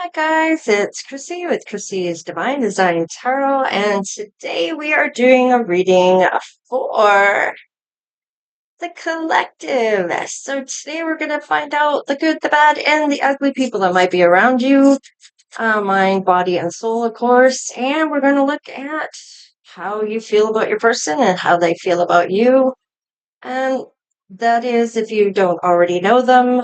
Hi guys, it's Chrissy with Chrissie's Divine Design Tarot, and today we are doing a reading for the collective. So today we're going to find out the good, the bad, and the ugly people that might be around you, mind, body, and soul, of course. And we're going to look at how you feel about your person and how they feel about you. And that is if you don't already know them.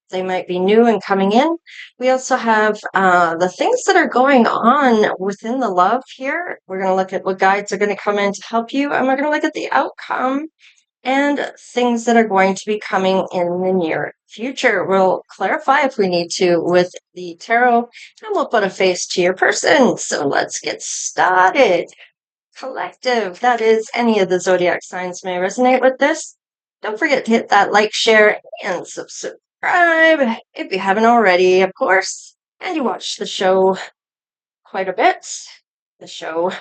They might be new and coming in. We also have the things that are going on within the love here. We're going to look at what guides are going to come in to help you, and we're going to look at the outcome and things that are going to be coming in the near future. We'll clarify if we need to with the tarot, and we'll put a face to your person. So let's get started. Collective, that is, any of the zodiac signs may resonate with this. Don't forget to hit that like, share, and subscribe if you haven't already, of course. And you watch the show quite a bit. The show,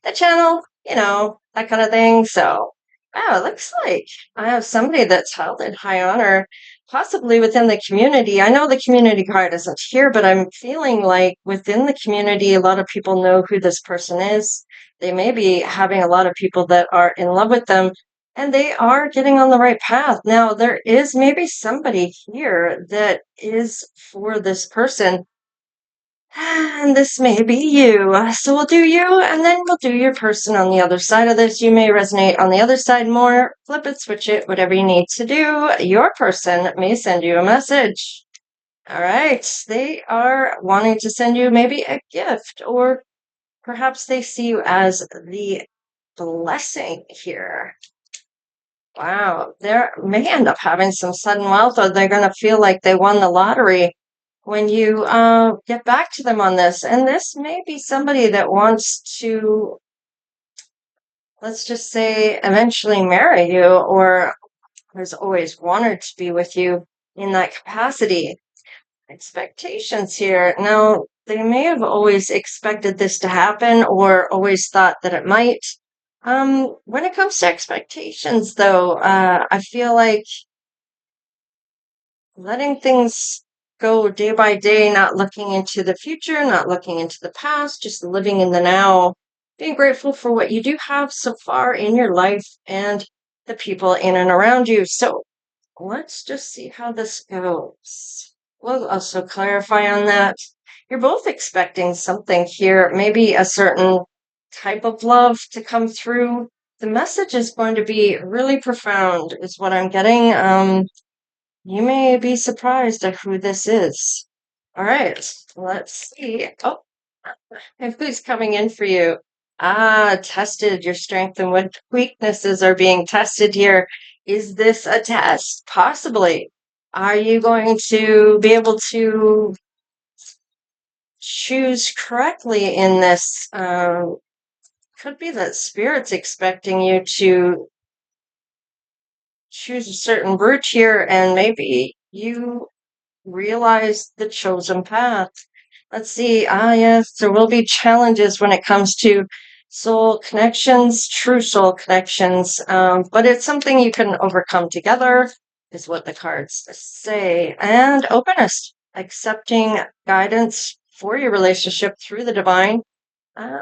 the channel, that kind of thing. So, wow, it looks like I have somebody that's held in high honor, possibly within the community. I know the community card isn't here, but I'm feeling like within the community, a lot of people know who this person is. They may be having a lot of people that are in love with them, and they are getting on the right path. Now, there is maybe somebody here that is for this person, and this may be you. So we'll do you, and then we'll do your person on the other side of this. You may resonate on the other side more. Flip it, switch it, whatever you need to do. Your person may send you a message. All right. They are wanting to send you maybe a gift, or perhaps they see you as the blessing here. Wow. They may end up having some sudden wealth, or they're going to feel like they won the lottery when you get back to them on this. And this may be somebody that wants to, let's just say, eventually marry you, or has always wanted to be with you in that capacity. Expectations here. Now, they may have always expected this to happen or always thought that it might. When it comes to expectations, though, I feel like letting things go day by day, not looking into the future, not looking into the past, just living in the now, being grateful for what you do have so far in your life and the people in and around you. So let's just see how this goes. We'll also clarify on that. You're both expecting something here, maybe a certain type of love to come through. The message is going to be really profound, is what I'm getting. You may be surprised at who this is. All right, let's see. Oh, and who's coming in for you? Tested. Your strength and what weaknesses are being tested here. Is this a test? Possibly. Are you going to be able to choose correctly in this? Could be that Spirit's expecting you to choose a certain route here, and maybe you realize the chosen path. Let's see. Yes, there will be challenges when it comes to soul connections, true soul connections, but it's something you can overcome together, is what the cards say. And openness, accepting guidance for your relationship through the divine.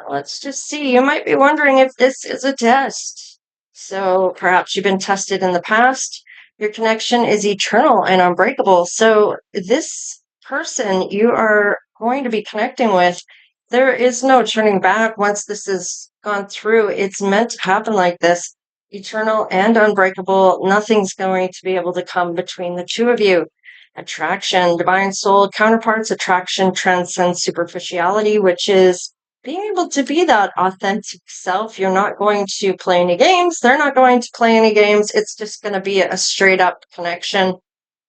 Let's just see. You might be wondering if this is a test. So perhaps you've been tested in the past. Your connection is eternal and unbreakable. So this person you are going to be connecting with, there is no turning back once this has gone through. It's meant to happen like this, eternal and unbreakable. Nothing's going to be able to come between the two of you. Attraction, divine soul counterparts, attraction transcends superficiality, which is being able to be that authentic self. You're not going to play any games. They're not going to play any games. It's just going to be a straight up connection,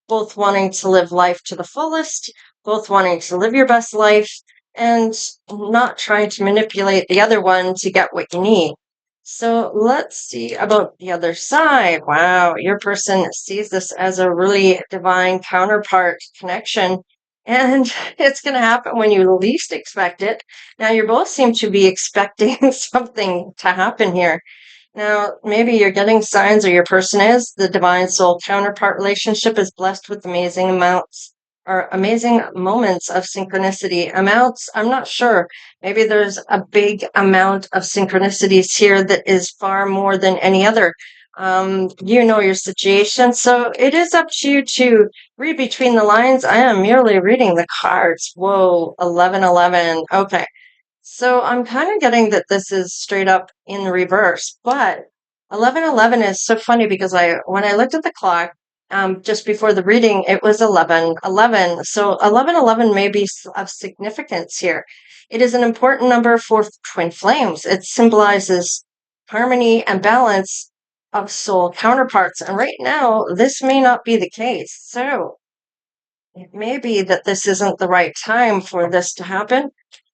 both wanting to live life to the fullest, both wanting to live your best life, and not trying to manipulate the other one to get what you need. So let's see about the other side. Wow, your person sees this as a really divine counterpart connection, and it's going to happen when you least expect it. Now, you both seem to be expecting something to happen here. Now, maybe you're getting signs, or your person is. The divine soul counterpart relationship is blessed with amazing amounts are amazing moments of synchronicity. Amounts, I'm not sure. Maybe there's a big amount of synchronicities here that is far more than any other. You know your situation, so it is up to you to read between the lines. I am merely reading the cards. Whoa, 1111. Okay. So I'm kind of getting that this is straight up in reverse, but 1111 is so funny because when I looked at the clock, just before the reading, it was 1111. So 1111 may be of significance here. It is an important number for twin flames. It symbolizes harmony and balance of soul counterparts. And right now, this may not be the case. So it may be that this isn't the right time for this to happen.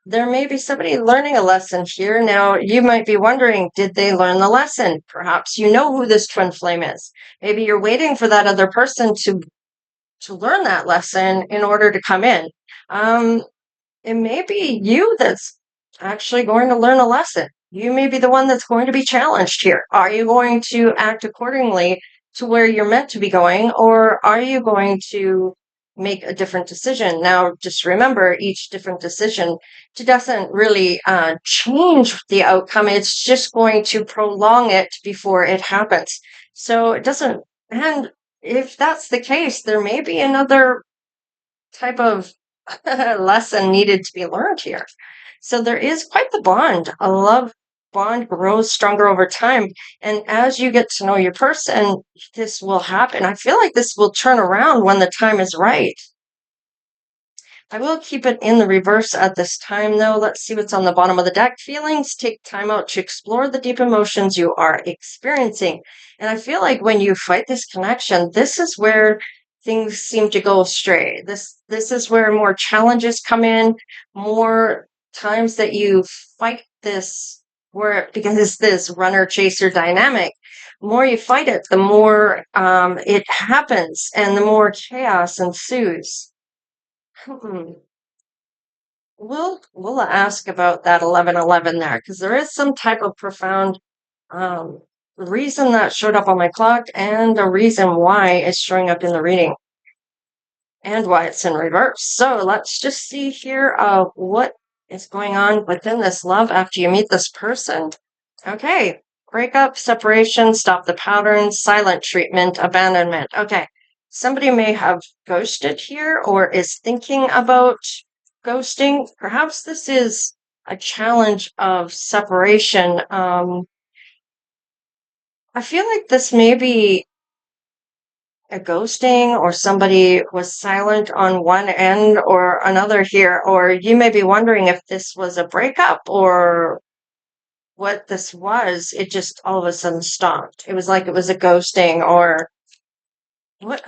There may be somebody learning a lesson here. Now, you might be wondering, did they learn the lesson? Perhaps you know who this twin flame is. Maybe you're waiting for that other person to learn that lesson in order to come in. It may be you that's actually going to learn a lesson. You may be the one that's going to be challenged here. Are you going to act accordingly to where you're meant to be going, or are you going to make a different decision? Now, just remember, each different decision doesn't really change the outcome. It's just going to prolong it before it happens. So it doesn't, and if that's the case, there may be another type of lesson needed to be learned here. So there is quite the bond. A love bond grows stronger over time. And as you get to know your person, this will happen. I feel like this will turn around when the time is right. I will keep it in the reverse at this time, though. Let's see what's on the bottom of the deck. Feelings, take time out to explore the deep emotions you are experiencing. And I feel like when you fight this connection, this is where things seem to go astray. This is where more challenges come in, more times that you fight this, where because it's this runner chaser dynamic. The more you fight it, the more it happens, and the more chaos ensues. Hmm. We'll ask about that 1111 there because there is some type of profound um, reason that showed up on my clock and a reason why it's showing up in the reading and why it's in reverse. So let's just see here what is going on within this love after you meet this person. Okay, breakup, separation, stop the pattern, silent treatment, abandonment. Okay, somebody may have ghosted here or is thinking about ghosting. Perhaps this is a challenge of separation. I feel like this may be a ghosting or somebody was silent on one end or another here, or you may be wondering if this was a breakup or what this was. It just all of a sudden stopped. It was like it was a ghosting or what?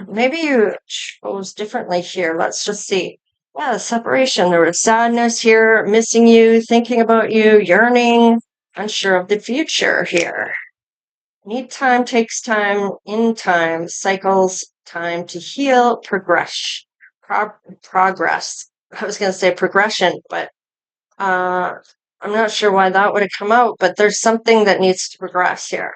Maybe you chose differently here. Let's just see. Yeah, separation. There was sadness here, missing you, thinking about you, yearning, unsure of the future here. Need time, takes time, in time, cycles, time to heal, progress. I was going to say progression, but I'm not sure why that would have come out, but there's something that needs to progress here.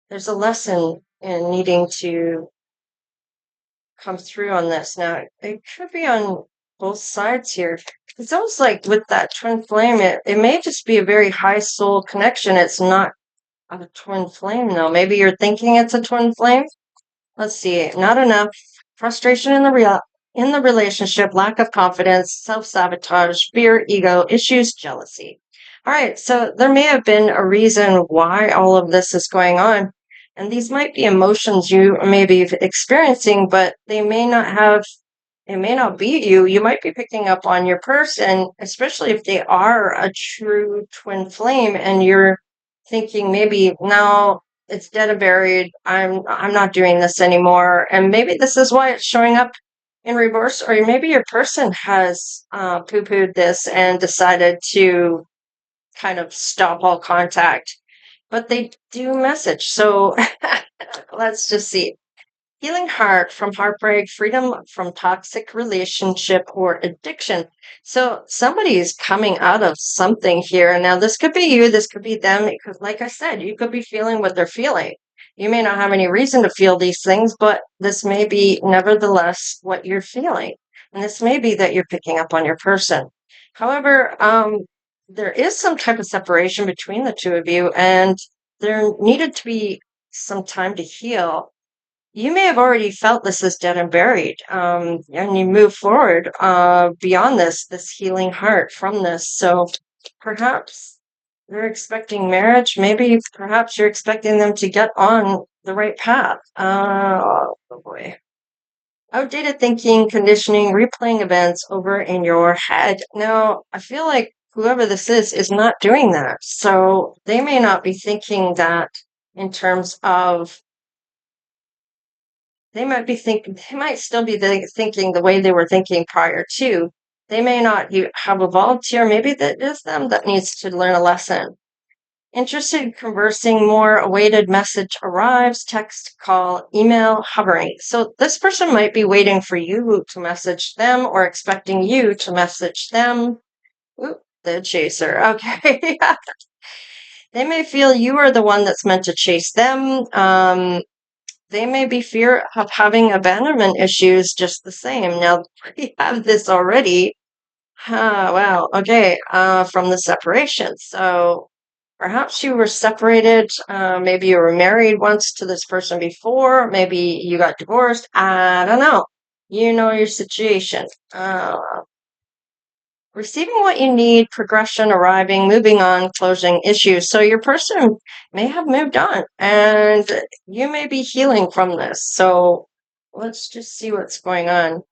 There's a lesson in needing to come through on this. Now, it could be on both sides here. It's almost like with that twin flame, it may just be a very high soul connection. It's not a twin flame, though. Maybe you're thinking it's a twin flame. Let's see. Not enough. Frustration in the relationship, lack of confidence, self-sabotage, fear, ego, issues, jealousy. All right, so there may have been a reason why all of this is going on. And these might be emotions you may be experiencing, but they may not have, it may not be you. You might be picking up on your person, especially if they are a true twin flame and you're thinking maybe, no, it's dead and buried. I'm not doing this anymore. And maybe this is why it's showing up in reverse, or maybe your person has poo-pooed this and decided to kind of stop all contact, but they do message. So let's just see. Healing heart from heartbreak, freedom from toxic relationship or addiction. So somebody is coming out of something here. Now, this could be you, this could be them. Because, like I said, you could be feeling what they're feeling. You may not have any reason to feel these things, but this may be nevertheless what you're feeling. And this may be that you're picking up on your person. However, there is some type of separation between the two of you, and there needed to be some time to heal. You may have already felt this is dead and buried, and you move forward beyond this healing heart from this. So perhaps you're expecting marriage. Maybe perhaps you're expecting them to get on the right path. Oh boy. Outdated thinking, conditioning, replaying events over in your head. Now, I feel like whoever this is not doing that. So they may not be thinking that in terms of they might still be thinking the way they were thinking prior to. They may not have evolved here. Maybe that is them that needs to learn a lesson. Interested in conversing more, awaited message arrives, text, call, email, hovering. So this person might be waiting for you to message them or expecting you to message them. Ooh, the chaser. Okay. They may feel you are the one that's meant to chase them. They may be fear of having abandonment issues just the same. Now, we have this already. Wow. Okay. From the separation. So perhaps you were separated. Maybe you were married once to this person before. Maybe you got divorced. I don't know. You know your situation. Receiving what you need, progression, arriving, moving on, closing issues. So your person may have moved on and you may be healing from this. So let's just see what's going on.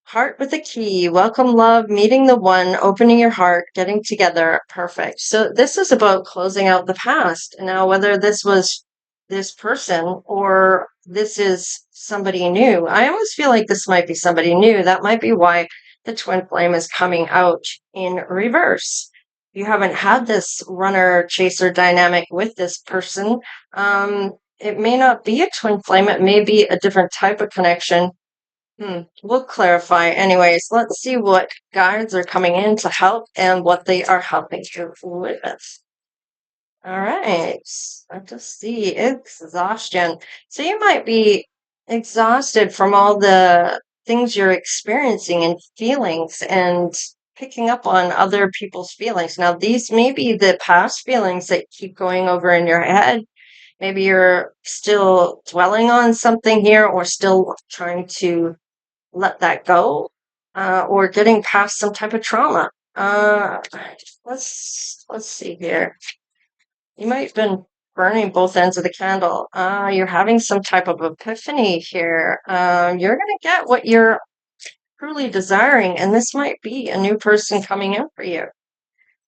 Heart with a key. Welcome, love, meeting the one, opening your heart, getting together. Perfect. So this is about closing out the past. Now, whether this was this person or this is somebody new, I almost feel like this might be somebody new. That might be why the twin flame is coming out in reverse. You haven't had this runner chaser dynamic with this person. It may not be a twin flame. It may be a different type of connection. We'll clarify. Anyways, let's see what guides are coming in to help and what they are helping you with. All right. Let's just see. Exhaustion. So you might be exhausted from all the things you're experiencing and feelings and picking up on other people's feelings. Now, these may be the past feelings that keep going over in your head. Maybe you're still dwelling on something here or still trying to let that go, or getting past some type of trauma. Let's see here. You might have been burning both ends of the candle. You're having some type of epiphany here. You're gonna get what you're truly desiring, and this might be a new person coming in for you.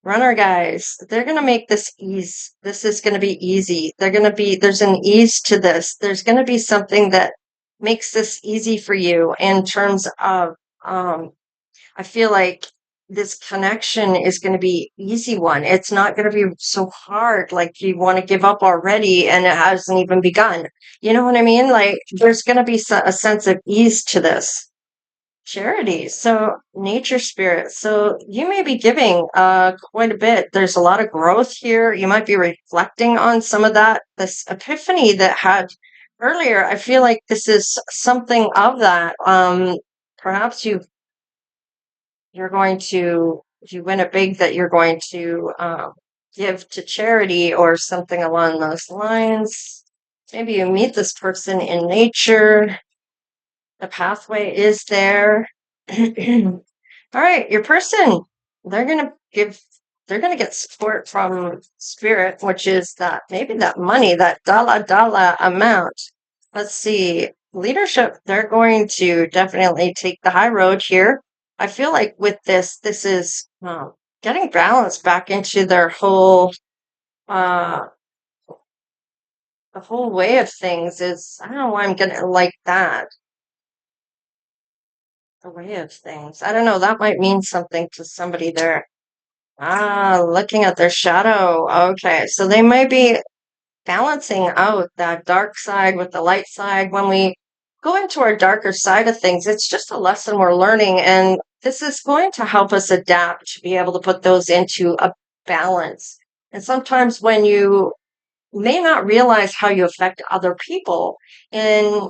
Runner guys, they're gonna make this ease. This is gonna be easy. There's an ease to this. There's gonna be something that makes this easy for you in terms of I feel like this connection is going to be easy one. It's not going to be so hard like you want to give up already and it hasn't even begun. You know what I mean? Like there's going to be a sense of ease to this. Charity. So nature spirit. So you may be giving quite a bit. There's a lot of growth here. You might be reflecting on some of that. This epiphany that had earlier. I feel like this is something of that. Perhaps you're going to, if you win it big, that you're going to give to charity or something along those lines. Maybe you meet this person in nature. The pathway is there. All right, your person, they're going to give, they're going to get support from spirit, which is that maybe that money, that dollar amount. Let's see, leadership, they're going to definitely take the high road here. I feel like with this is getting balance back into their uh, the whole way of things is, I don't know why I'm gonna like that. The way of things. I don't know, that might mean something to somebody there. Looking at their shadow. Okay, so they might be balancing out that dark side with the light side. When we go into our darker side of things, it's just a lesson we're learning. And this is going to help us adapt to be able to put those into a balance. And sometimes when you may not realize how you affect other people in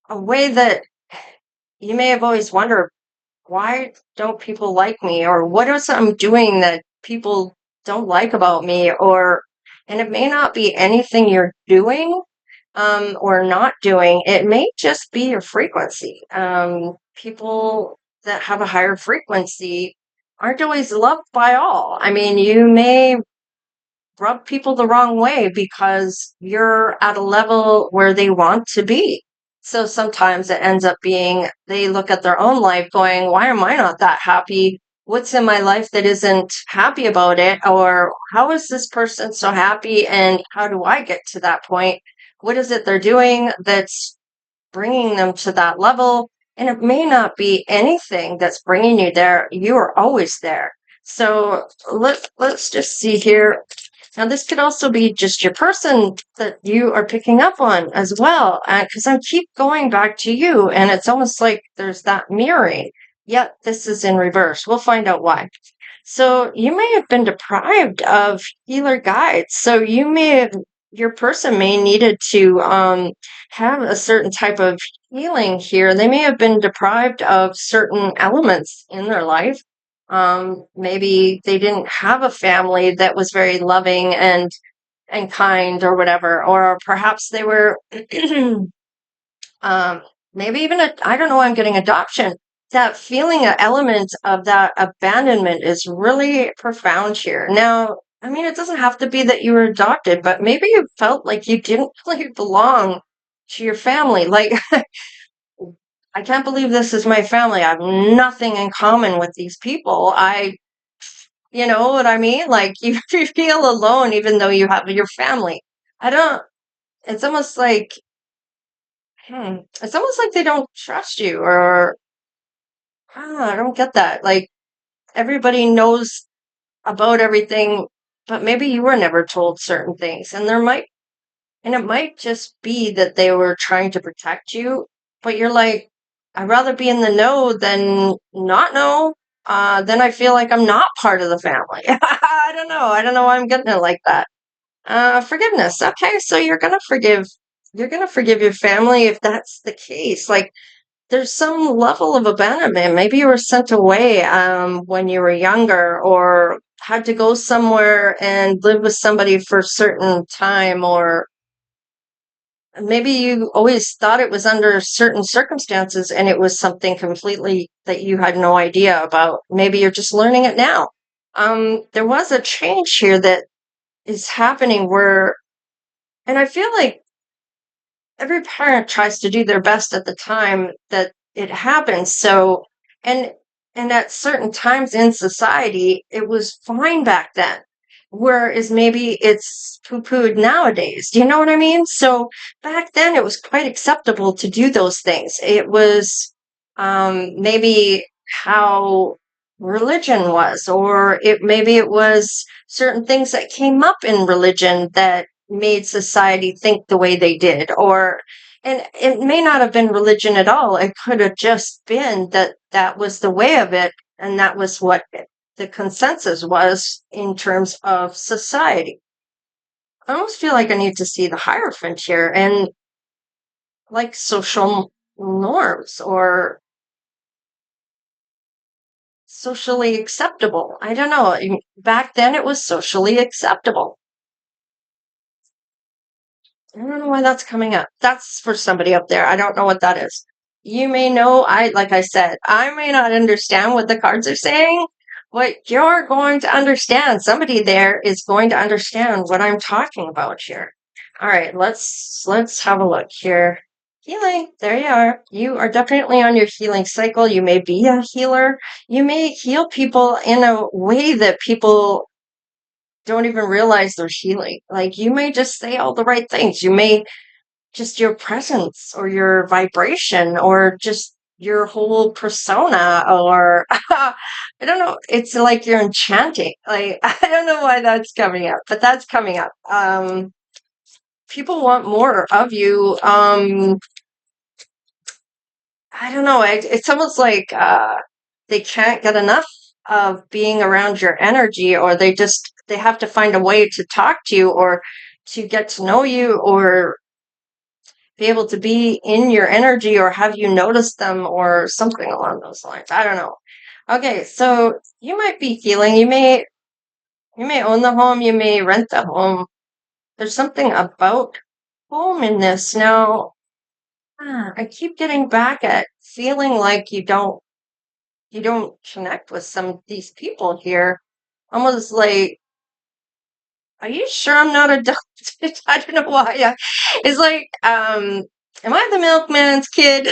a way that you may have always wondered, why don't people like me? Or what is I'm doing that people don't like about me? And it may not be anything you're doing or not doing. It may just be your frequency. People that have a higher frequency aren't always loved by all. I mean, you may rub people the wrong way because you're at a level where they want to be. So sometimes it ends up being they look at their own life going, why am I not that happy? What's in my life that isn't happy about it? Or how is this person so happy? And how do I get to that point? What is it they're doing that's bringing them to that level? And it may not be anything that's bringing you there. You are always there. So let's just see here. Now, this could also be just your person that you are picking up on as well, because I keep going back to you, and it's almost like there's that mirroring. Yet this is in reverse. We'll find out why. So you may have been deprived of healer guides. So your person may needed to have a certain type of healing here. They may have been deprived of certain elements in their life. Maybe they didn't have a family that was very loving and kind or whatever, or perhaps they were um, maybe even I don't know, I'm getting adoption. That feeling, an element of that abandonment is really profound here. Now, I mean, it doesn't have to be that you were adopted, but maybe you felt like you didn't really belong to your family. Like, I can't believe this is my family. I have nothing in common with these people. You know what I mean? Like, you feel alone even though you have your family. I don't, it's almost like, it's almost like they don't trust you or I don't get that. Like everybody knows about everything, but maybe you were never told certain things. And it might just be that they were trying to protect you, but you're like, I'd rather be in the know than not know. Then I feel like I'm not part of the family. I don't know. I don't know why I'm getting it like that. Forgiveness. Okay, so you're gonna forgive your family if that's the case. Like there's some level of abandonment. Maybe you were sent away when you were younger or had to go somewhere and live with somebody for a certain time, or maybe you always thought it was under certain circumstances and it was something completely that you had no idea about. Maybe you're just learning it now. There was a change here that is happening where, and I feel like every parent tries to do their best at the time that it happens. So, and and at certain times in society, it was fine back then. Whereas maybe it's poo-pooed nowadays. Do you know what I mean? So back then it was quite acceptable to do those things. It was maybe how religion was, or maybe it was certain things that came up in religion that made society think the way they did, or and it may not have been religion at all. It could have just been that that was the way of it, and that was what the consensus was in terms of society. I almost feel like I need to see the hierophant here and like social norms or socially acceptable. I don't know. Back then it was socially acceptable. I don't know why that's coming up. That's for somebody up there. I don't know what that is. You may know, like I said, I may not understand what the cards are saying, but you're going to understand. Somebody there is going to understand what I'm talking about here. All right, let's have a look here. Healing. There you are. You are definitely on your healing cycle. You may be a healer. You may heal people in a way that people don't even realize they're healing. Like you may just say all the right things. You may just your presence or your vibration or just your whole persona or I don't know. It's like you're enchanting. Like I don't know why that's coming up, but that's coming up. People want more of you. I don't know. It's almost like they can't get enough of being around your energy, or they have to find a way to talk to you, or to get to know you or be able to be in your energy or have you noticed them or something along those lines. I don't know. Okay, so you might be feeling you may own the home, you may rent the home. There's something about home in this. Now, I keep getting back at feeling like you don't connect with some of these people here. Almost like, are you sure I'm not adopted? I don't know why. It's like, am I the milkman's kid?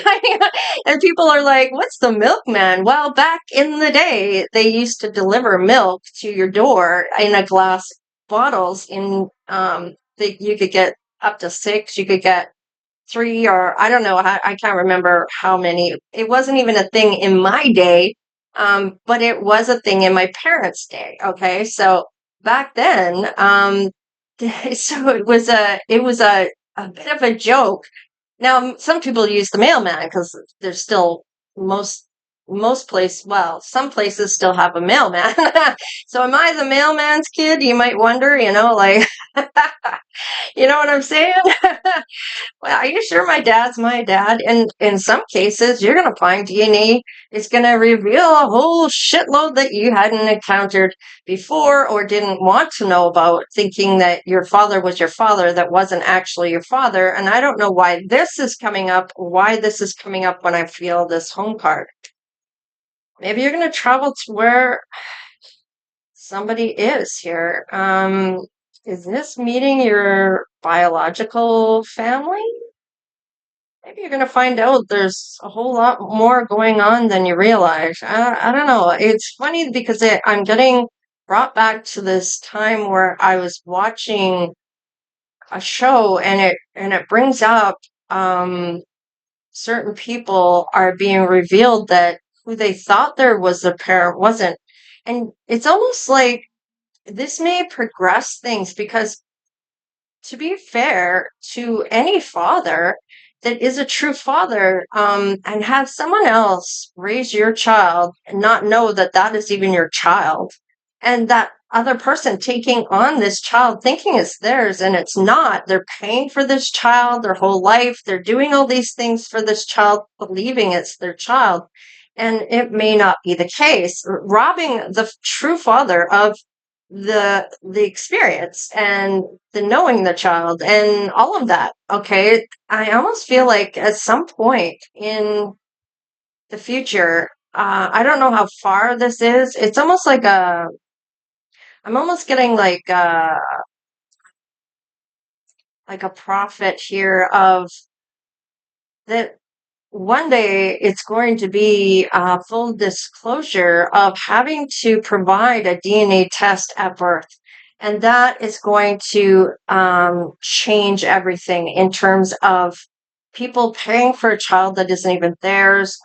And people are like, what's the milkman? Well, back in the day, they used to deliver milk to your door in a glass bottles you could get up to six, you could get three, or I don't know, I can't remember how many. It wasn't even a thing in my day, but it was a thing in my parents' day. Okay, so back then, so it was a bit of a joke. Now, some people use the mailman because there's still most some places still have a mailman. So am I the mailman's kid? You might wonder, like, you know what I'm saying? Well, are you sure my dad's my dad? And in some cases, you're going to find DNA is going to reveal a whole shitload that you hadn't encountered before or didn't want to know about, thinking that your father was your father that wasn't actually your father. And I don't know why this is coming up, when I feel this home card. Maybe you're going to travel to where somebody is here. Is this meeting your biological family? Maybe you're going to find out there's a whole lot more going on than you realize. I don't know. It's funny because I'm getting brought back to this time where I was watching a show, and it brings up certain people are being revealed that who they thought there was a parent wasn't. And it's almost like this may progress things because, to be fair to any father that is a true father, and have someone else raise your child and not know that that is even your child, and that other person taking on this child thinking it's theirs and it's not. They're paying for this child their whole life. They're doing all these things for this child, believing it's their child. And it may not be the case, robbing the true father of the experience and the knowing the child and all of that. Okay, I almost feel like at some point in the future, I don't know how far this is. It's almost like I'm almost getting like a prophet here of that one day it's going to be a full disclosure of having to provide a DNA test at birth. And that is going to change everything in terms of people paying for a child that isn't even theirs.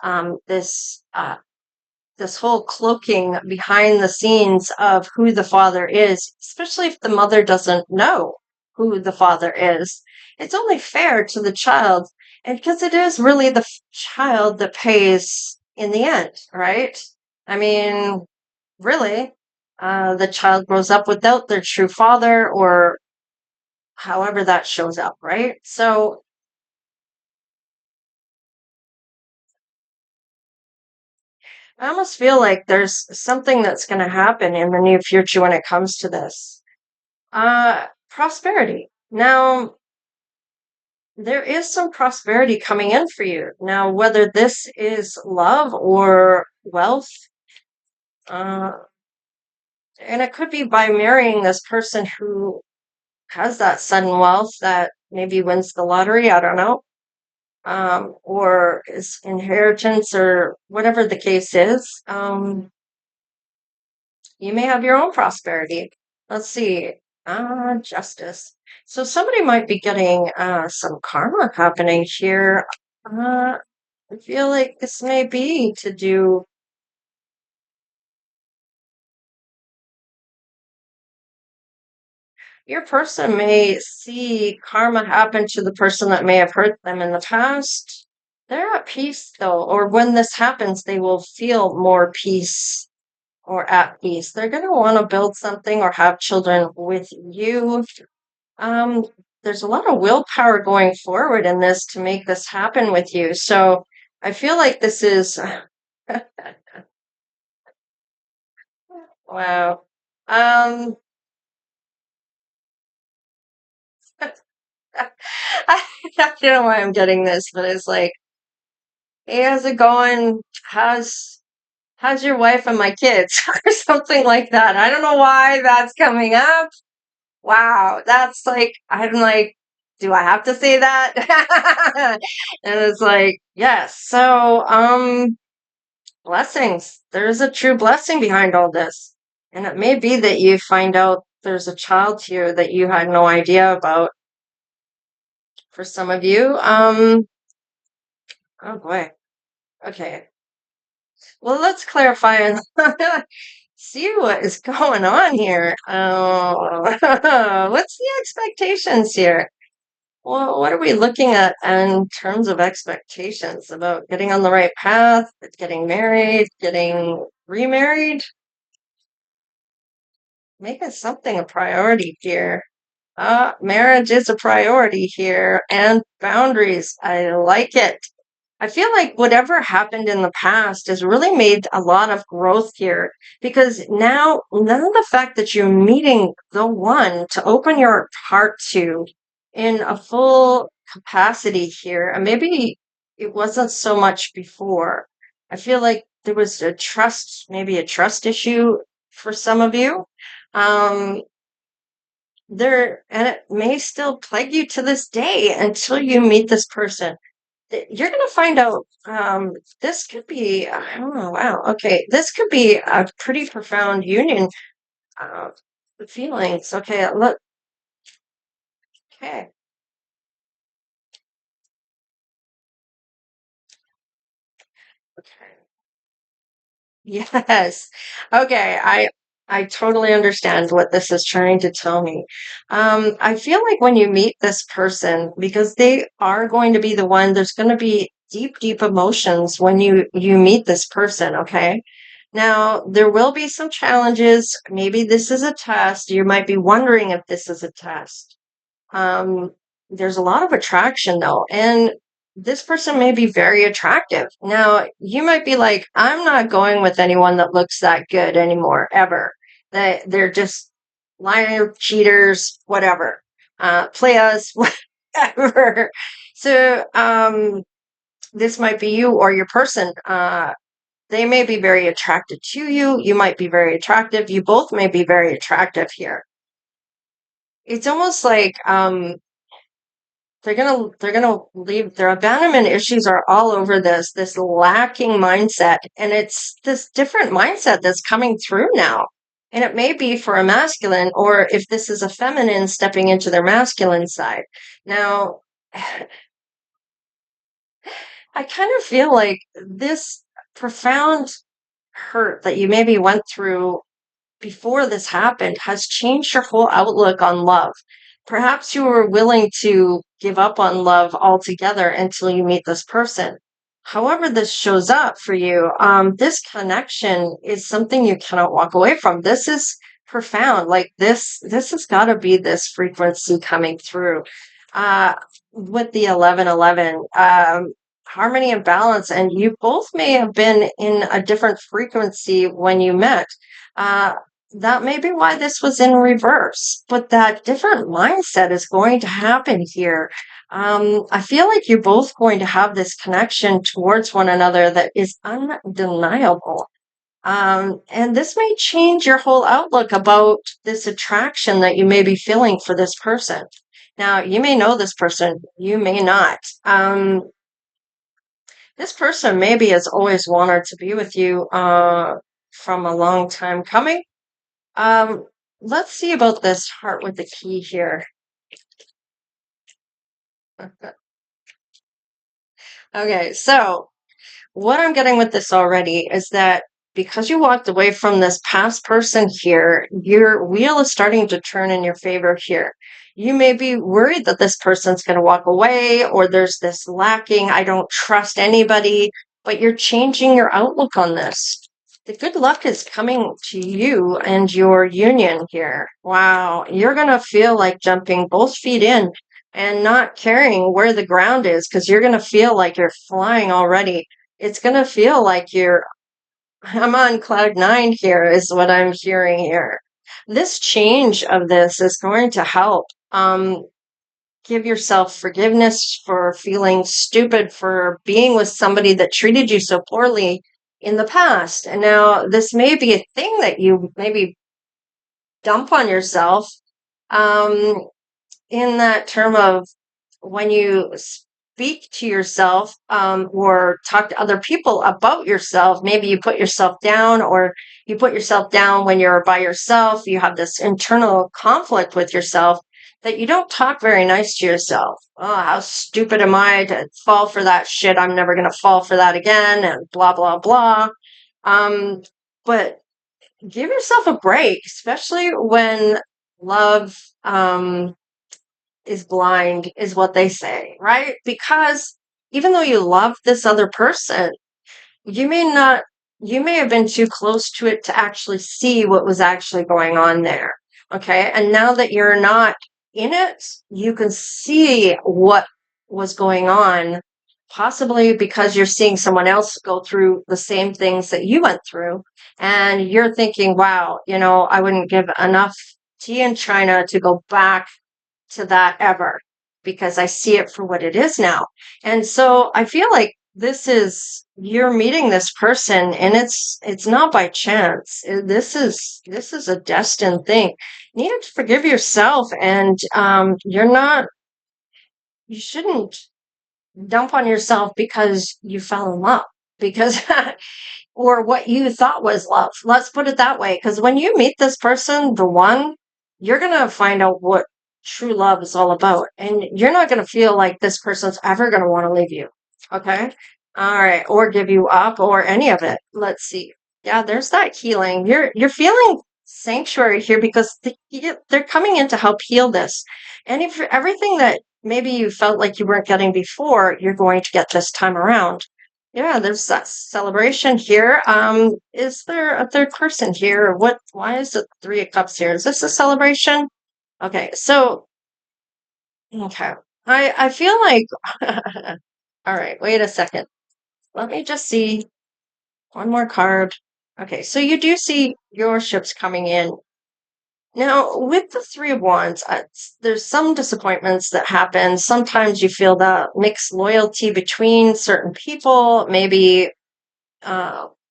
This whole cloaking behind the scenes of who the father is, especially if the mother doesn't know who the father is. It's only fair to the child, and because it is really the child that pays in the end, right? I mean, really, the child grows up without their true father, or however that shows up, right? So I almost feel like there's something that's going to happen in the near future when it comes to this. Prosperity. Now, there is some prosperity coming in for you. Now, whether this is love or wealth, uh, and it could be by marrying this person who has that sudden wealth that maybe wins the lottery, I don't know, or is inheritance or whatever the case is. You may have your own prosperity. Let's see. Justice. So somebody might be getting some karma happening here. I feel like this may be to do. Your person may see karma happen to the person that may have hurt them in the past. They're at peace though, or when this happens, they will feel more peace or at peace. They're going to want to build something or have children with you. Um, there's a lot of willpower going forward in this to make this happen with you. So I feel like this is, wow. Um, I don't know why I'm getting this, but it's like, hey, how's it going? How's your wife and my kids? Or something like that. I don't know why that's coming up. Wow, that's like, I'm like, do I have to say that? And it's like, yes. So, blessings. There's a true blessing behind all this. And it may be that you find out there's a child here that you had no idea about for some of you. Oh boy. Okay. Well, let's clarify and see what is going on here. What's the expectations here? Well, what are we looking at in terms of expectations about getting on the right path, getting married, getting remarried? Making something a priority here. Marriage is a priority here, and boundaries. I like it. I feel like whatever happened in the past has really made a lot of growth here because now the fact that you're meeting the one to open your heart to in a full capacity here, and maybe it wasn't so much before. I feel like there was maybe a trust issue for some of you. Um, and it may still plague you to this day until you meet this person. You're going to find out this could be, oh, wow, okay, this could be a pretty profound union uh, feelings. Okay, look, okay, okay. Yes. Okay, I totally understand what this is trying to tell me. I feel like when you meet this person, because they are going to be the one, there's going to be deep, deep emotions when you meet this person, okay? Now, there will be some challenges. Maybe this is a test. You might be wondering if this is a test. Um, there's a lot of attraction though, and this person may be very attractive. Now, you might be like, I'm not going with anyone that looks that good anymore, ever. They're just liar, cheaters, whatever, players, whatever. So, this might be you or your person. They may be very attracted to you. You might be very attractive. You both may be very attractive here. It's almost like they're gonna leave. Their abandonment issues are all over this lacking mindset, and it's this different mindset that's coming through now. And it may be for a masculine, or if this is a feminine stepping into their masculine side. Now, I kind of feel like this profound hurt that you maybe went through before this happened has changed your whole outlook on love. Perhaps you were willing to give up on love altogether until you meet this person. However, this shows up for you, this connection is something you cannot walk away from. This is profound. Like this has got to be this frequency coming through. Uh, with the 1111, harmony and balance, and you both may have been in a different frequency when you met. Uh, that may be why this was in reverse, but that different mindset is going to happen here. I feel like you're both going to have this connection towards one another that is undeniable. And this may change your whole outlook about this attraction that you may be feeling for this person. Now, you may know this person, you may not. This person maybe has always wanted to be with you from a long time coming. Um, let's see about this heart with the key here. Okay, so what I'm getting with this already is that because you walked away from this past person here, your wheel is starting to turn in your favor here. You may be worried that this person's going to walk away or there's this lacking, I don't trust anybody, but you're changing your outlook on this. The good luck is coming to you and your union here. Wow, you're going to feel like jumping both feet in and not caring where the ground is because you're going to feel like you're flying already. It's going to feel like I'm on cloud nine here, is what I'm hearing here. This change of this is going to help. Give yourself forgiveness for feeling stupid for being with somebody that treated you so poorly in the past. And now this may be a thing that you maybe dump on yourself, um, in that term of when you speak to yourself, or talk to other people about yourself, maybe you put yourself down, or you put yourself down when you're by yourself. You have this internal conflict with yourself that you don't talk very nice to yourself. Oh, how stupid am I to fall for that shit? I'm never going to fall for that again, and blah, blah, blah. Um, but give yourself a break, especially when love, is blind, is what they say, right? Because even though you love this other person, you may not, you may have been too close to it to actually see what was actually going on there. Okay. And now that you're not in it, you can see what was going on, possibly because you're seeing someone else go through the same things that you went through. And you're thinking, wow, I wouldn't give enough tea in China to go back to that ever, because I see it for what it is now. And so I feel like you're meeting this person, and it's not by chance. This is a destined thing. You need to forgive yourself, and you shouldn't dump on yourself because you fell in love, because or what you thought was love. Let's put it that way. Because when you meet this person, the one, you're going to find out what true love is all about. And you're not going to feel like this person's ever going to want to leave you. Okay. All right. Or give you up or any of it. Let's see. Yeah, there's that healing. You're feeling sanctuary here because they're coming in to help heal this. And if everything that maybe you felt like you weren't getting before, you're going to get this time around. Yeah, there's that celebration here. Is there a third person here? Why is it Three of Cups here? Is this a celebration? Okay, so, okay. I feel like, all right, wait a second. Let me just see one more card. Okay, so you do see your ships coming in. Now, with the Three of Wands, there's some disappointments that happen. Sometimes you feel that mixed loyalty between certain people. Maybe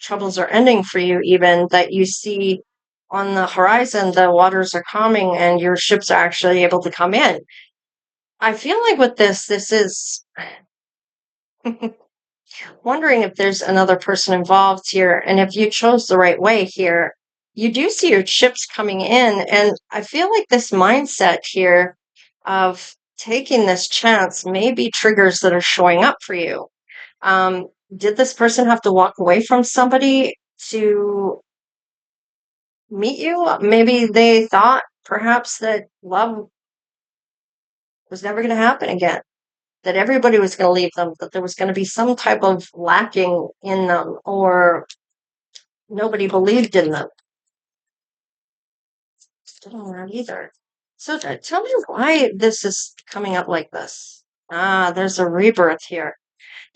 troubles are ending for you, even that you see on the horizon, the waters are calming and your ships are actually able to come in. I feel like with this is wondering if there's another person involved here, and if you chose the right way here. You do see your ships coming in, and I feel like this mindset here of taking this chance may be triggers that are showing up for you. Um, did this person have to walk away from somebody to meet you? Maybe they thought perhaps that love was never going to happen again, that everybody was going to leave them, that there was going to be some type of lacking in them, or nobody believed in them. I don't know either. So tell me why this is coming up like this. Ah, there's a rebirth here.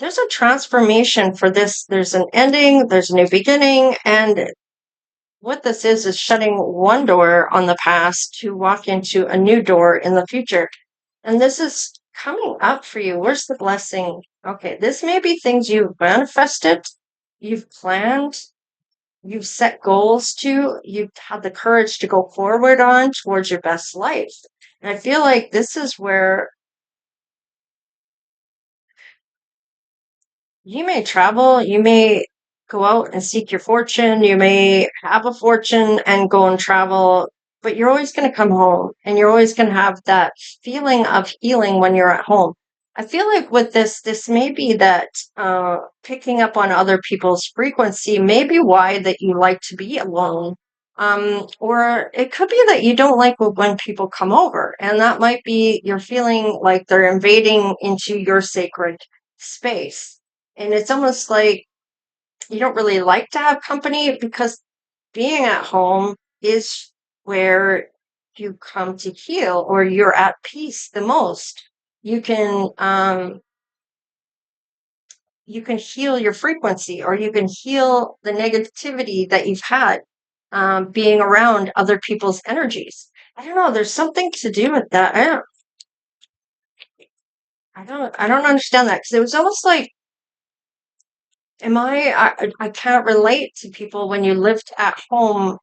There's a transformation for this. There's an ending, there's a new beginning, and what this is shutting one door on the past to walk into a new door in the future. And this is coming up for you. Where's the blessing? Okay, this may be things you've manifested, you've planned, you've set goals you've had the courage to go forward on towards your best life. And I feel like this is where you may travel, you may go out and seek your fortune, you may have a fortune and go and travel, but you're always going to come home, and you're always going to have that feeling of healing when you're at home. I feel like with this may be that picking up on other people's frequency may be why that you like to be alone. Or it could be that you don't like when people come over, and that might be you're feeling like they're invading into your sacred space. And it's almost like you don't really like to have company because being at home is where you come to heal or you're at peace the most. You can um you can heal your frequency or you can heal the negativity that you've had being around other people's energies. I don't know, there's something to do with that. I don't understand that because it was almost like I can't relate to people when you lived at home.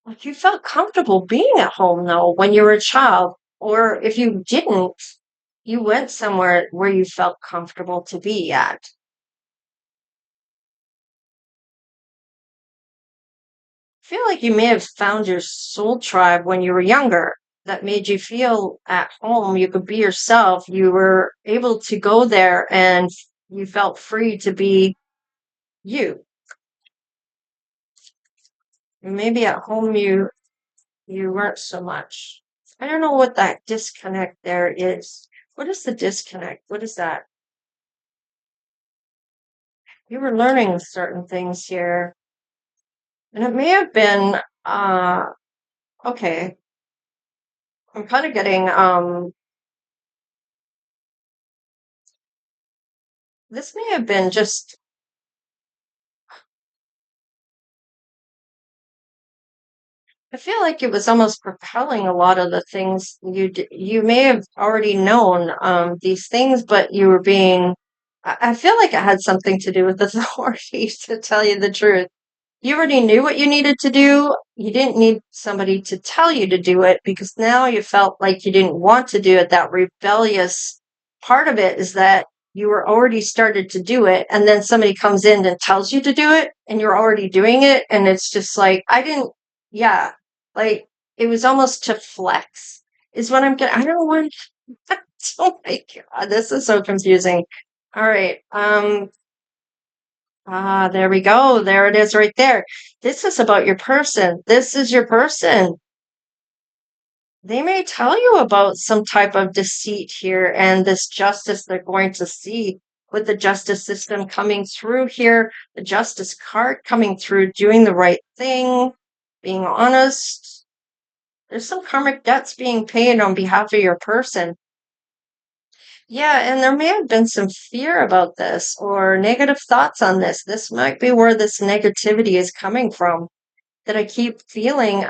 Like you felt comfortable being at home though when you were a child, or if you didn't, you went somewhere where you felt comfortable to be at. I feel like you may have found your soul tribe when you were younger that made you feel at home. You could be yourself. You were able to go there and you felt free to be you. Maybe at home you weren't so much. I don't know what that disconnect there is. What is the disconnect? What is that? You were learning certain things here, and it may have been okay. I'm kind of getting this may have been just I feel like it was almost propelling a lot of the things you may have already known these things, but you were being I feel like it had something to do with authority, to tell you the truth. You already knew what you needed to do. You didn't need somebody to tell you to do it because now you felt like you didn't want to do it. That rebellious part of it is that you were already started to do it, and then somebody comes in and tells you to do it, and you're already doing it. And it's just like, I didn't, yeah, like it was almost to flex, is what I'm getting. I don't know what, oh my God, this is so confusing. All right. There we go. There it is right there. This is about your person. This is your person. They may tell you about some type of deceit here and this justice they're going to see with the justice system coming through here, the justice card coming through, doing the right thing, being honest. There's some karmic debts being paid on behalf of your person. Yeah, and there may have been some fear about this or negative thoughts on this. This might be where this negativity is coming from that I keep feeling.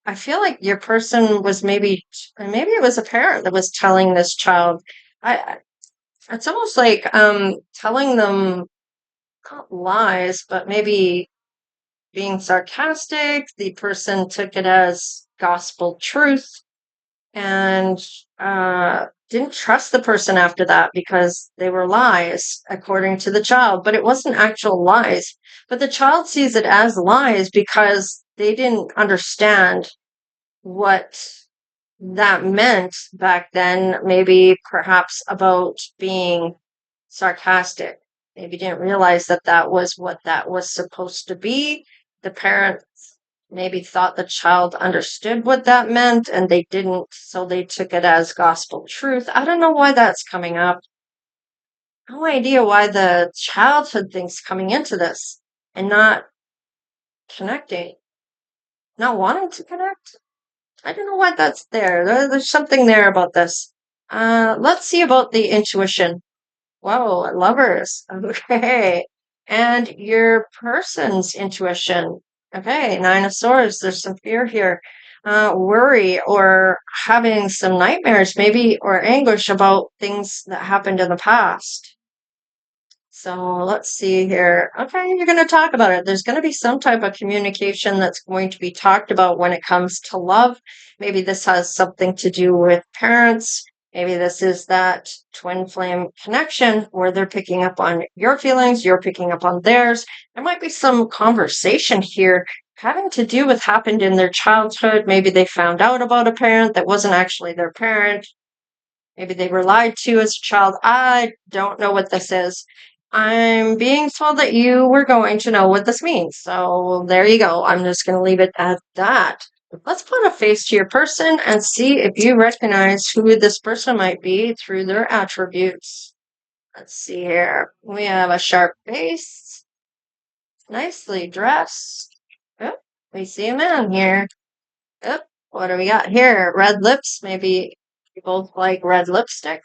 I feel like your person was maybe it was a parent that was telling this child. It's almost like telling them not lies, but maybe being sarcastic. The person took it as gospel truth and didn't trust the person after that because they were lies, according to the child. But it wasn't actual lies. But the child sees it as lies because they didn't understand what that meant back then, maybe perhaps about being sarcastic. Maybe didn't realize that that was what that was supposed to be. The parent maybe thought the child understood what that meant and they didn't, so they took it as gospel truth. I don't know why that's coming up. No idea why the childhood thing's coming into this and not connecting, not wanting to connect. I don't know why that's there. There's something there about this. Let's see about the intuition. Whoa, lovers. Okay. And your person's intuition. Okay, Nine of Swords. There's some fear here. Worry or having some nightmares, maybe, or anguish about things that happened in the past. So let's see here. Okay, you're going to talk about it. There's going to be some type of communication that's going to be talked about when it comes to love. Maybe this has something to do with parents. Maybe this is that twin flame connection where they're picking up on your feelings, you're picking up on theirs. There might be some conversation here having to do with happened in their childhood. Maybe they found out about a parent that wasn't actually their parent. Maybe they were lied to as a child. I don't know what this is. I'm being told that you were going to know what this means. So there you go. I'm just going to leave it at that. Let's put a face to your person and see if you recognize who this person might be through their attributes. Let's see here. We have a sharp face, nicely dressed. Oh, we see a man here. Oh, what do we got here? Red lips. Maybe you both like red lipstick.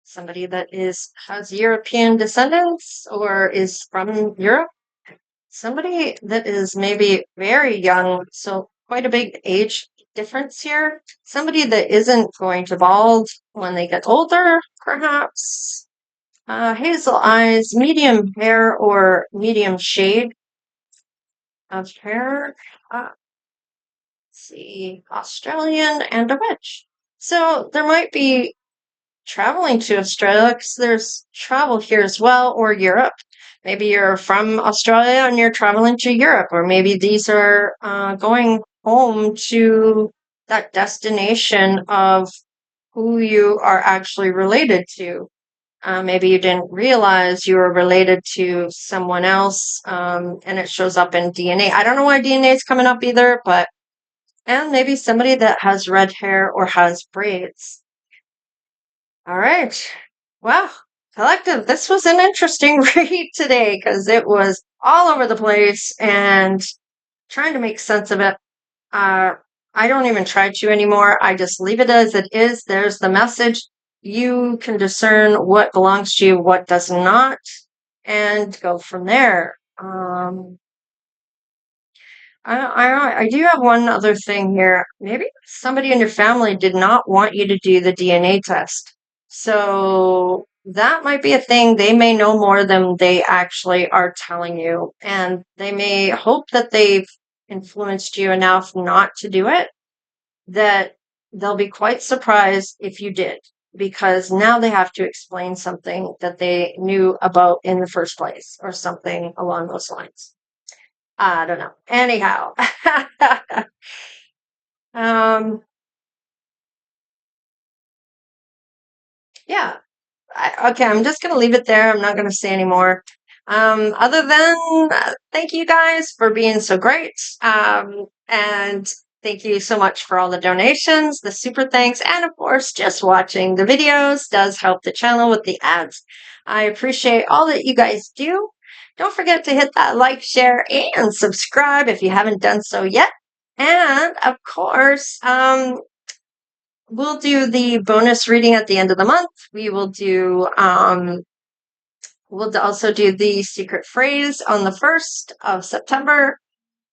Somebody that has European descendants or is from Europe. Somebody that is maybe very young, so quite a big age difference here. Somebody that isn't going to bald when they get older, perhaps. Hazel eyes, medium hair or medium shade of hair. Let's see, Australian and a witch. So there might be traveling to Australia because there's travel here as well, or Europe. Maybe you're from Australia and you're traveling to Europe, or maybe these are going home to that destination of who you are actually related to. Maybe you didn't realize you were related to someone else, and it shows up in DNA. I don't know why DNA is coming up either, but and maybe somebody that has red hair or has braids. All right. Well, collective, this was an interesting read today because it was all over the place and trying to make sense of it. Uh, I don't even try to anymore. I just leave it as it is. There's the message. You can discern what belongs to you, what does not, and go from there. I do have one other thing here. Maybe somebody in your family did not want you to do the DNA test. So that might be a thing. They may know more than they actually are telling you. And they may hope that they've influenced you enough not to do it, that they'll be quite surprised if you did, because now they have to explain something that they knew about in the first place or something along those lines. I don't know. Anyhow, um, yeah. Okay, I'm just going to leave it there. I'm not going to say anymore. Other than thank you guys for being so great. And thank you so much for all the donations, the super thanks, and of course, just watching the videos does help the channel with the ads. I appreciate all that you guys do. Don't forget to hit that like, share, and subscribe if you haven't done so yet. And of course, we'll do the bonus reading at the end of the month. We will do, we'll also do the secret phrase on the 1st of September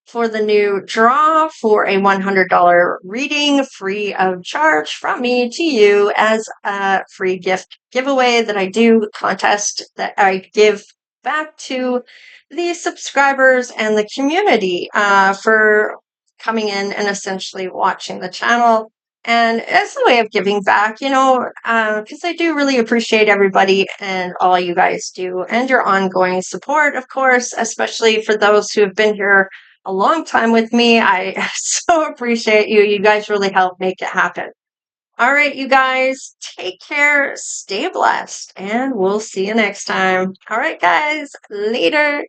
for the new draw for a $100 reading free of charge from me to you as a free gift giveaway that I do, contest that I give back to the subscribers and the community for coming in and essentially watching the channel. And as a way of giving back, because I do really appreciate everybody and all you guys do and your ongoing support, of course, especially for those who have been here a long time with me. I so appreciate you. You guys really help make it happen. All right, you guys, take care, stay blessed, and we'll see you next time. All right, guys, later.